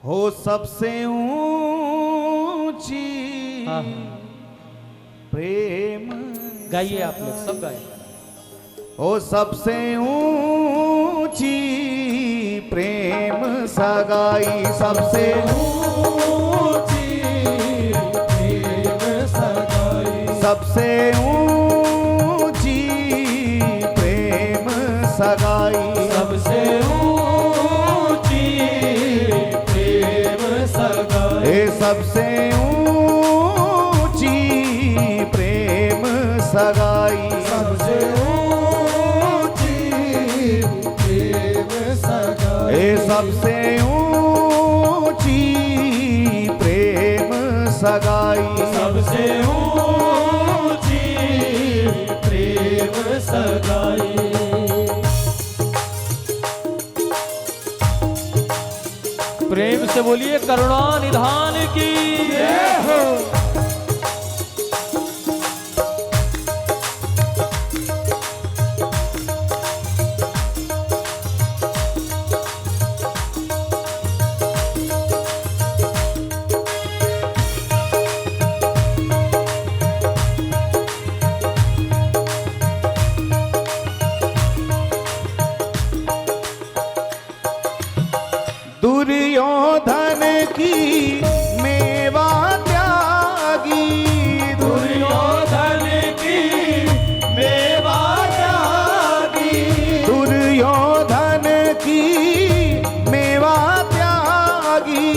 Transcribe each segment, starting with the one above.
हो सबसे ऊंची प्रेम। गाइए आप लोग सब गाइए। हो सबसे ऊंची प्रेम सगाई, सबसे ऊंची प्रेम सगाई, सबसे ऊंची प्रेम सगाई, सबसे ऊंची प्रेम सगाई, सबसे ऊंची प्रेम सगाई, सबसे ऊंची प्रेम सगाई, सबसे ऊंची प्रेम सगाई, सबसे ऊंची प्रेम सगाई। प्रेम से बोलिए करुणा निधान की जय हो। दुर्योधन की मेवा त्यागी, दुर्योधन की मेवा त्यागी, दुर्योधन की मेवा त्यागी,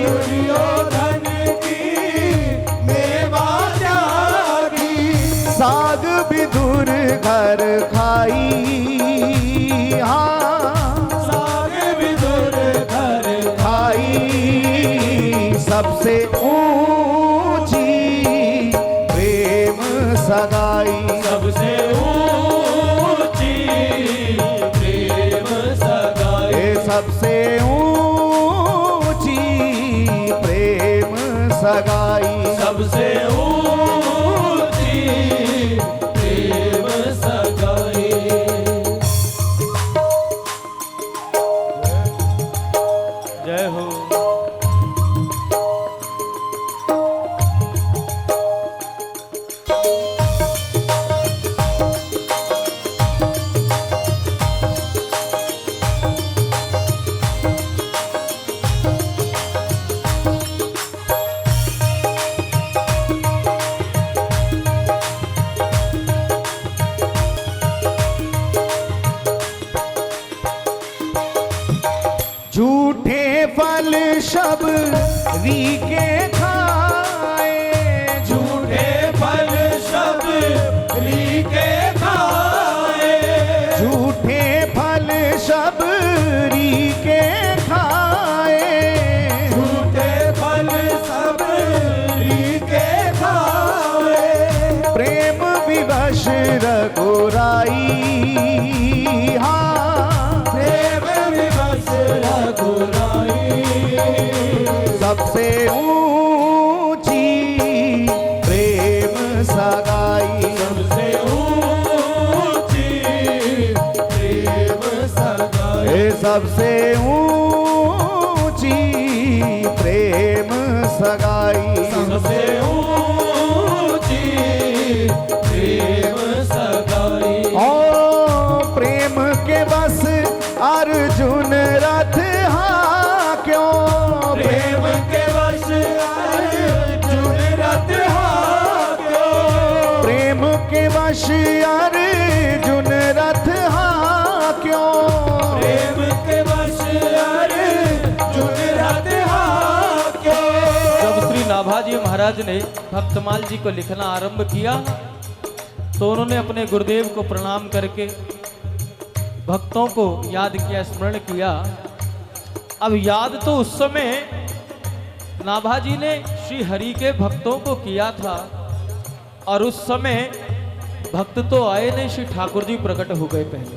दुर्योधन की मेवा त्यागी, साग विदुर घर खाई, सबसे ऊंची प्रेम सगाई, सबसे ऊंची प्रेम सगाई, सबसे ऊंची प्रेम सगाई, सबसे ऊंची प्रेम सगाई। जय हो। झूठे फल शबरी के खाए, झूठे फल शबरी के खाए, झूठे फल शबरी के खाए, झूठे फल शबरी के खाए, प्रेम विवश रघुराई, सबसे ऊंची प्रेम सगाई, सबसे ऊंची प्रेम सगाई, सबसे ऊंची प्रेम सगाई, सबसे ऊंची प्रेम सगाई। ओ प्रेम के बस अर्जुन रथ क्यों, प्रेम के वश अर्जुन रथ क्यों, प्रेम के वश अर्जुन रथ क्यों, प्रेम के वश अर्जुन रथ क्यों। जब श्री नाभाजी महाराज ने भक्तमाल जी को लिखना आरंभ किया तो उन्होंने अपने गुरुदेव को प्रणाम करके भक्तों को याद किया, स्मरण किया। अब याद तो उस समय नाभाजी ने श्री हरि के भक्तों को किया था और उस समय भक्त तो आए नहीं, श्री ठाकुर जी प्रकट हो गए पहले।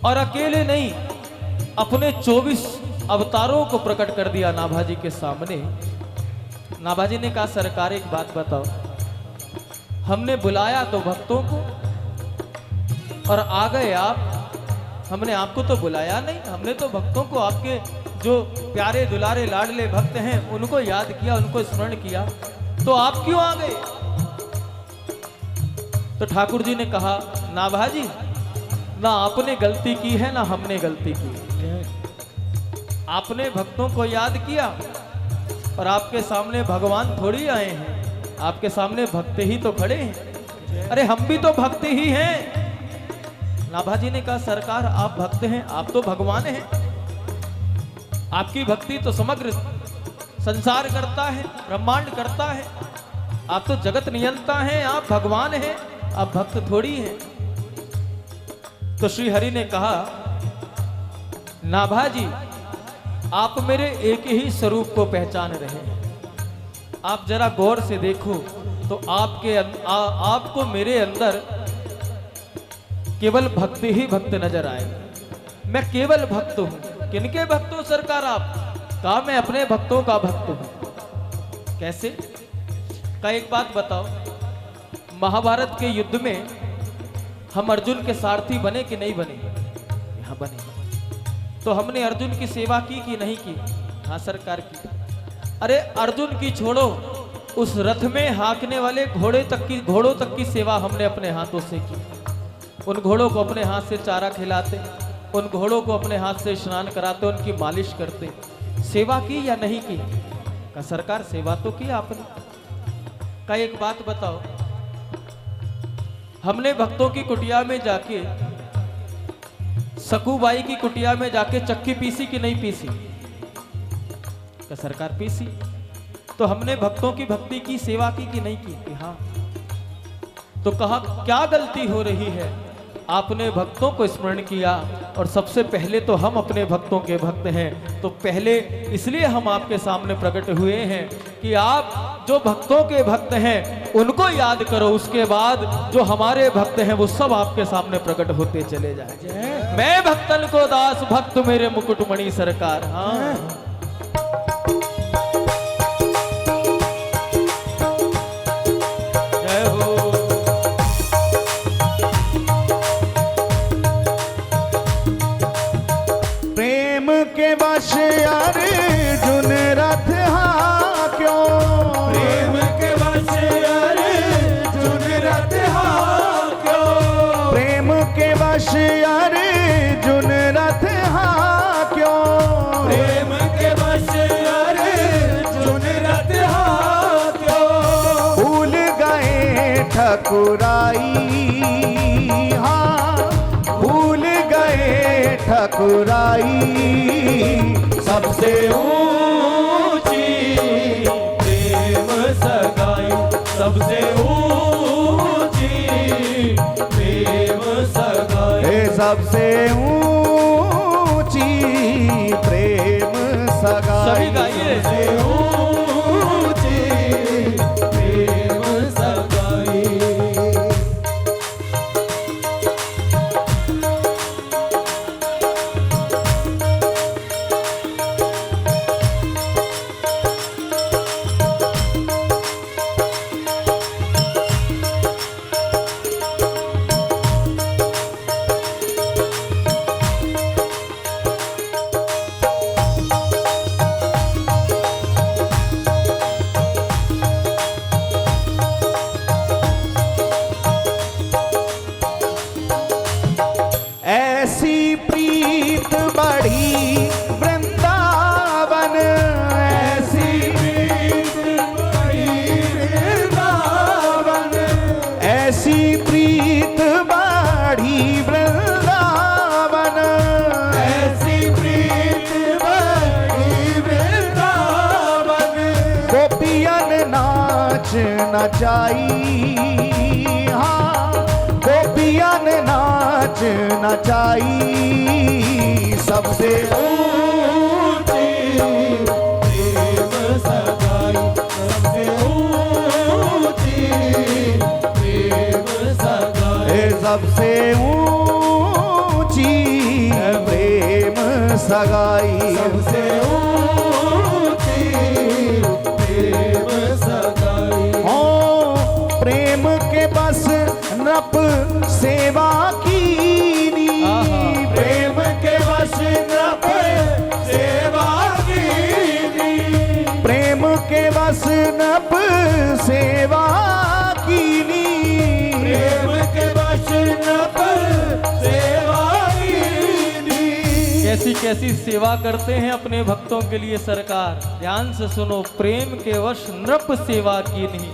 और अकेले नहीं, अपने 24 अवतारों को प्रकट कर दिया नाभाजी के सामने। नाभाजी ने कहा सरकार एक बात बताओ, हमने बुलाया तो भक्तों को और आ गए आप, हमने आपको तो बुलाया नहीं, हमने तो भक्तों को, आपके जो प्यारे दुलारे लाडले भक्त हैं उनको याद किया, उनको स्मरण किया, तो आप क्यों आ गए? तो ठाकुर जी ने कहा, नाभाजी, ना आपने गलती की है ना हमने गलती की। आपने भक्तों को याद किया और आपके सामने भगवान थोड़ी आए हैं, आपके सामने भक्त ही तो खड़े हैं। अरे हम भी तो भक्त ही हैं। नाभाजी ने कहा, सरकार आप भक्त हैं, आप तो भगवान हैं। आपकी भक्ति तो समग्र संसार करता है, ब्रह्मांड करता है। आप तो जगत नियंता हैं, आप भगवान हैं, आप भक्त थोड़ी हैं। तो श्री हरि ने कहा, नाभाजी, आप मेरे एक ही स्वरूप को पहचान रहे हैं। आप जरा गौर से देखो तो आपको मेरे अंदर केवल भक्त ही भक्त नजर आएगा। मैं केवल भक्त हूं। किनके भक्त हो सरकार आप? कहा, मैं अपने भक्तों का भक्त हूं। कैसे? का एक बात बताओ, महाभारत के युद्ध में हम अर्जुन के सारथी बने कि नहीं बने? यहां बने। तो हमने अर्जुन की सेवा की कि नहीं की? हाँ सरकार की। अरे अर्जुन की छोड़ो, उस रथ में हाँकने वाले घोड़ों तक की सेवा हमने अपने हाथों से की। उन घोड़ों को अपने हाथ से चारा खिलाते, उन घोड़ों को अपने हाथ से स्नान कराते, उनकी मालिश करते। सेवा की या नहीं की? का सरकार सेवा तो की आपने। का एक बात बताओ, हमने भक्तों की कुटिया में जाके, सकूबाई की कुटिया में जाके चक्की पीसी कि नहीं पीसी? का सरकार पीसी। तो हमने भक्तों की भक्ति की, सेवा की कि नहीं की? कि हाँ। तो कहा, क्या गलती हो रही है? आपने भक्तों को स्मरण किया और सबसे पहले तो हम अपने भक्तों के भक्त हैं। तो पहले इसलिए हम आपके सामने प्रकट हुए हैं कि आप जो भक्तों के भक्त हैं उनको याद करो, उसके बाद जो हमारे भक्त हैं वो सब आपके सामने प्रकट होते चले जाए। मैं भक्तन को दास, भक्त मेरे मुकुटमणि सरकार। हाँ, वश अर्जुन रथ हांक्यो, प्रेम के वश अर्जुन रथ हांक्यो, प्रेम के वश अर्जुन रथ हांक्यो, प्रेम के वश अर्जुन रथ हांक्यो। भूल गए ठकुराई, हाँ भूल गए ठकुराई, सबसे ऊंची प्रेम सगाई, सबसे ऊंची प्रेम सगाई, सबसे ऊंची प्रेम सगाई। सभी गाइए। सबसे ऊंची प्रेम सगाई। ऐसी प्रीत बढ़ी वृंदावन, ऐसी प्रीत बढ़ी वृंदावन, ऐसी प्रीत बढ़ी वृंदावन, ऐसी प्रीत बढ़ी वृंदावन। गोपियन नाच नचाई, हाँ गोपियन नाच नचाई, सबसे ऊंची प्रेम सगाई, सबसे ऊंची प्रेम सगाई, सबसे ऊंची प्रेम सगाई, सबसे ऊंची प्रेम सगाई। ओ प्रेम के बस नप सेवा कीनी, आहा। प्रेम बस नप सेवा कीनी। प्रेम के वश नभ सेवा कीनी। कैसी कैसी सेवा करते हैं अपने भक्तों के लिए सरकार। ध्यान से सुनो, प्रेम के वश नृप सेवा कीनी।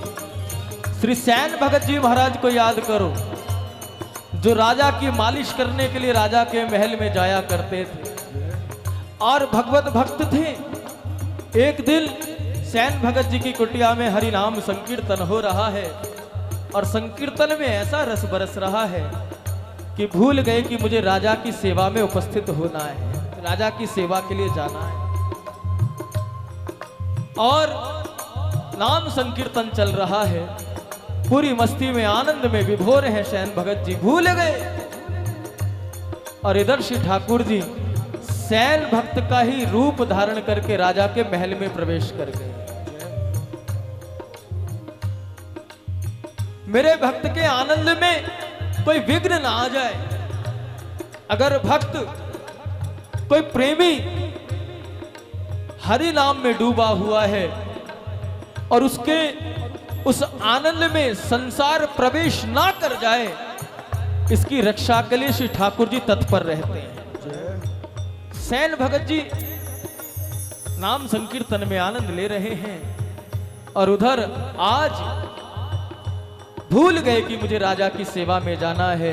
श्री सैन भगत जी महाराज को याद करो, जो राजा की मालिश करने के लिए राजा के महल में जाया करते थे और भगवत भक्त थे। एक दिन सैन भगत जी की कुटिया में हरि नाम संकीर्तन हो रहा है और संकीर्तन में ऐसा रस बरस रहा है कि भूल गए कि मुझे राजा की सेवा में उपस्थित होना है, राजा की सेवा के लिए जाना है। और नाम संकीर्तन चल रहा है, पूरी मस्ती में आनंद में विभोर हैं सैन भगत जी, भूल गए। और इधर श्री ठाकुर जी सैन भक्त का ही रूप धारण करके राजा के महल में प्रवेश कर गए। मेरे भक्त के आनंद में कोई विघ्न ना आ जाए। अगर भक्त कोई प्रेमी हरि नाम में डूबा हुआ है और उसके उस आनंद में संसार प्रवेश ना कर जाए, इसकी रक्षा के लिए श्री ठाकुर जी तत्पर रहते हैं। सैन भगत जी नाम संकीर्तन में आनंद ले रहे हैं और उधर आज भूल गए कि मुझे राजा की सेवा में जाना है।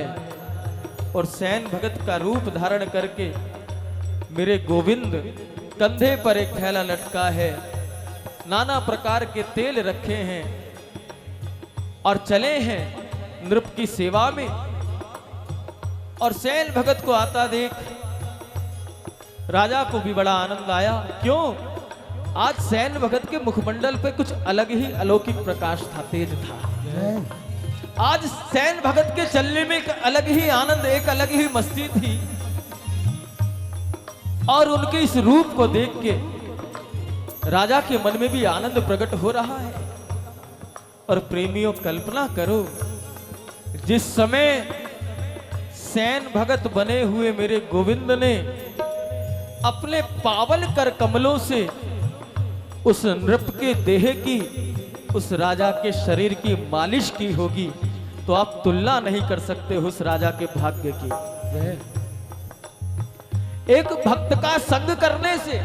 और सैन भगत का रूप धारण करके मेरे गोविंद कंधे पर एक थैला लटका है, नाना प्रकार के तेल रखे हैं और चले हैं नृप की सेवा में। और सैन भगत को आता देख राजा को भी बड़ा आनंद आया। क्यों? आज सैन भगत के मुखमंडल पे कुछ अलग ही अलौकिक प्रकाश था, तेज था। आज सैन भगत के चलने में एक अलग ही आनंद, एक अलग ही मस्ती थी। और उनके इस रूप को देख के राजा के मन में भी आनंद प्रकट हो रहा है। और प्रेमियों, कल्पना करो, जिस समय सैन भगत बने हुए मेरे गोविंद ने अपने पावन कर कमलों से उस नृप के देह की, उस राजा के शरीर की मालिश की होगी, तो आप तुलना नहीं कर सकते उस राजा के भाग्य की। एक भक्त का संग करने से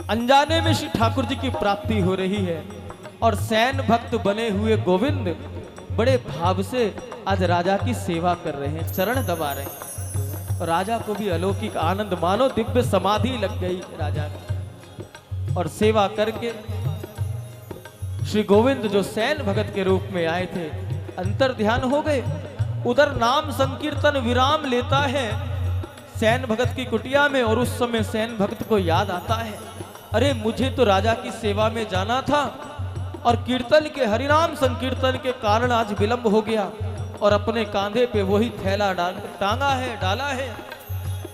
अनजाने में श्री ठाकुर जी की प्राप्ति हो रही है। और सैन भक्त बने हुए गोविंद बड़े भाव से आज राजा की सेवा कर रहे हैं, चरण दबा रहे हैं। और राजा को भी अलौकिक आनंद, मानो दिव्य समाधि लग गई राजा की। और सेवा करके श्री गोविंद जो सैन भगत के रूप में आए थे, अंतर ध्यान हो गए। उधर नाम संकीर्तन विराम लेता है सैन भगत की कुटिया में। और उस समय सैन भगत को याद आता है, अरे मुझे तो राजा की सेवा में जाना था और कीर्तन के, हरिनाम संकीर्तन के कारण आज विलंब हो गया। और अपने कांधे पे वही थैला टांगा है, डाला है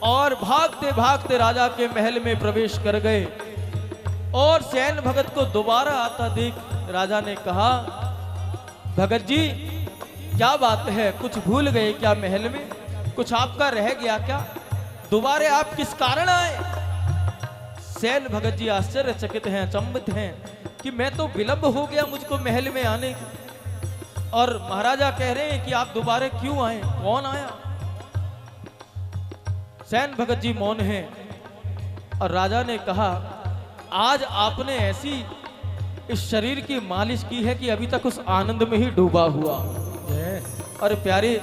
और भागते भागते राजा के महल में प्रवेश कर गए। और सैन भगत को दोबारा आता देख राजा ने कहा, भगत जी क्या बात है, कुछ भूल गए क्या महल में? कुछ आपका रह गया क्या? दोबारा आप किस कारण आए? सैन भगत जी आश्चर्यचकित हैं, अचंभित हैं कि मैं तो विलंब हो गया मुझको महल में आने की, और महाराजा कह रहे हैं कि आप दोबारा क्यों आए, कौन आया? सैन भगत जी मौन हैं। और राजा ने कहा, आज आपने ऐसी इस शरीर की मालिश की है कि अभी तक उस आनंद में ही डूबा हुआ। और प्यारे,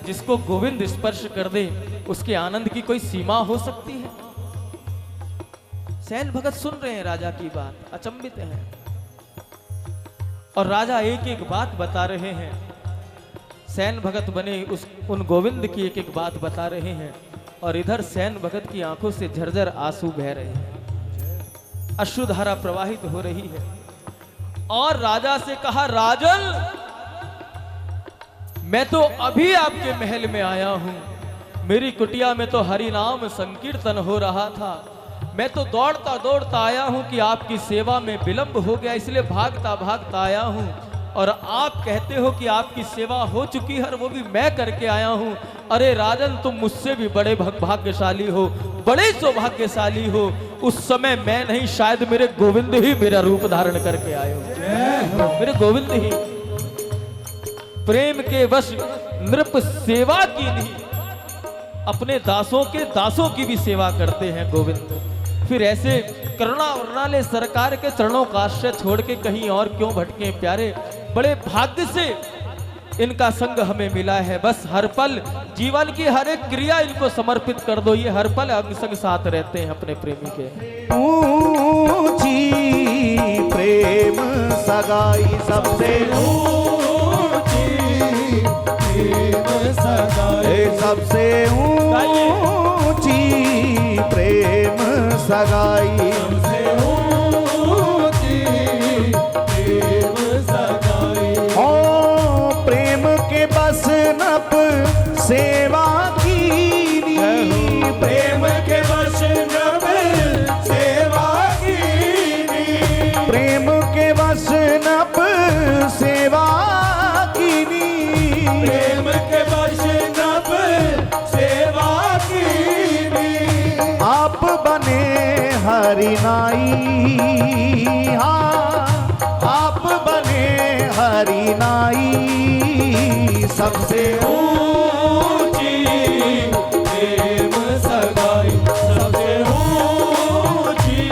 जिसको गोविंद स्पर्श कर दे उसके आनंद की कोई सीमा हो सकती है? सैन भगत सुन रहे हैं राजा की बात, अचंभित हैं। और राजा एक एक बात बता रहे हैं, सैन भगत बने उन गोविंद की एक एक बात बता रहे हैं। और इधर सैन भगत की आंखों से झरझर आंसू बह रहे हैं, अश्रुधारा प्रवाहित हो रही है। और राजा से कहा, राजन मैं तो अभी आपके महल में आया हूं, मेरी कुटिया में तो हरि नाम संकीर्तन हो रहा था, मैं तो दौड़ता दौड़ता आया हूं कि आपकी सेवा में विलंब हो गया, इसलिए भागता भागता आया हूं। और आप कहते हो कि आपकी सेवा हो चुकी है और वो भी मैं करके आया हूं। अरे राजन, तुम मुझसे भी बड़े भाग्यशाली हो, बड़े सौभाग्यशाली हो। उस समय मैं नहीं, शायद मेरे गोविंद ही मेरा रूप धारण करके आए हो। मेरे गोविंद ही प्रेम के वश नृप सेवा की नहीं, अपने दासों के दासों की भी सेवा करते हैं गोविंद। फिर ऐसे करुणा वर्णाले सरकार के चरणों का आश्रय छोड़ के कहीं और क्यों भटके प्यारे। बड़े भाग्य से इनका संग हमें मिला है। बस हर पल जीवन की हर एक क्रिया इनको समर्पित कर दो। ये हर पल अंग संग साथ रहते हैं अपने प्रेमी के। ऊंची प्रेम सगाई सबसे ऊंची प्रेम सगाई, सबसे ऊंची प्रेम सगाई, सबसे ऊंची प्रेम सगाई। ओ प्रेम के बस नप सेवा कीनी, प्रेम के बस नप सेवा कीनी, प्रेम के बस नप सेवा कीनी, प्रेम के बस नप सेवा कीनी। आप बने हरि नाई, हाँ आप बने हरि नाई, सबसे ऊंची प्रेम सगाई, सबसे ऊंची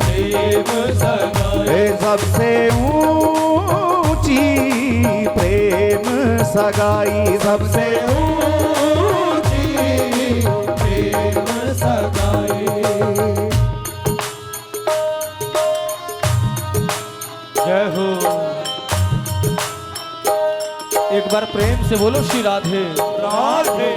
प्रेम सगाई, सबसे ऊंची प्रेम सगाई, सबसे ऊंची प्रेम सगाई। जय हो। एक बार प्रेम से बोलो श्री राधे राधे।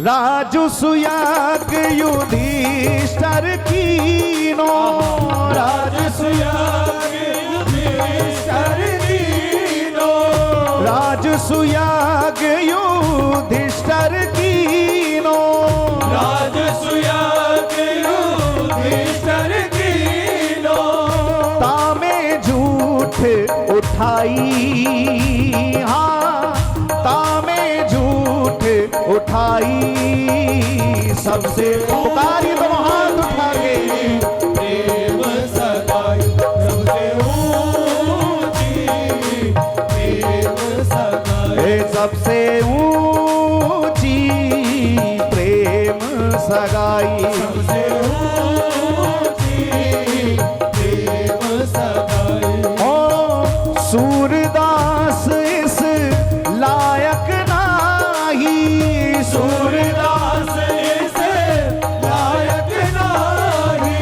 राजु सुयाग युधिष्ठिर कीनो, राजु सुयाग युधिष्ठिर कीनो, राजु सुयाग युधिष्ठिर कीनो, राजु सुयाग युधिष्ठिर कीनो। तामे झूठ उठाई, हाँ तामे झूठ उठाई, सबसे पुकारी तो हाथ उठा के प्रेम सगाई, सबसे ऊंची प्रेम सगाई, सबसे ऊंची प्रेम सगाई, सबसे ऊंची प्रेम सगाई। ओ सूरदास इस लायक नाही, सूरदास इस लायक नाही,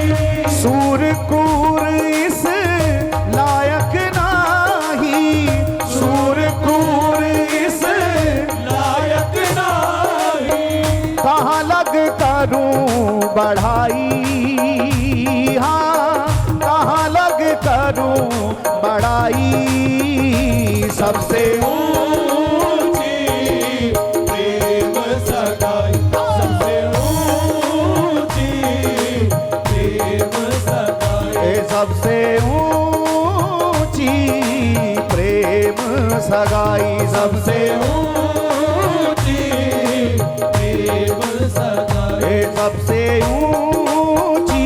सूरकूर इस लायक नाही, सूरकूर इस लायक नाही। कहाँ लग करूं बढ़ाई, हाँ कहाँ लग करूं बढ़ाई, सबसे ऊंची प्रेम सगाई, सबसे ऊंची प्रेम सगाई, सबसे ऊंची प्रेम सगाई, सबसे ऊंची प्रेम सगाई, सबसे ऊंची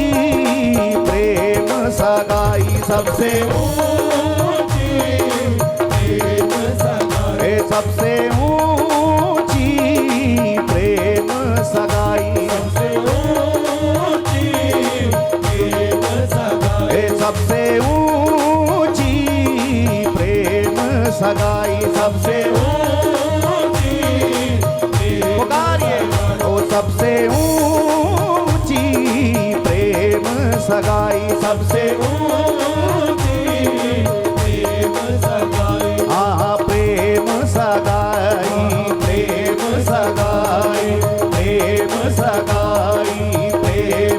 प्रेम सगाई, सबसे ऊंची प्रेम सगाई, सबसे ऊंची प्रेम सगाई, सबसे ऊंची प्रेम सगाई, सबसे ऊंची प्रेम सगाई, सबसे ऊंची पुकारिए ओ सबसे ऊंची प्रेम सगाई, सबसे ऊंची प्रेम सगाई। आहा प्रेम सगाई, प्रेम सगाई, प्रेम सगाई, प्रेम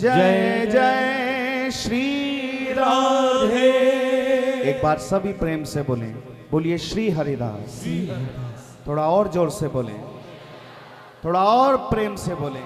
जय जय श्री राधे। एक बार सभी प्रेम से बोलें, बोलिए श्री हरिदास। थोड़ा और जोर से बोलें, थोड़ा और प्रेम से बोलें।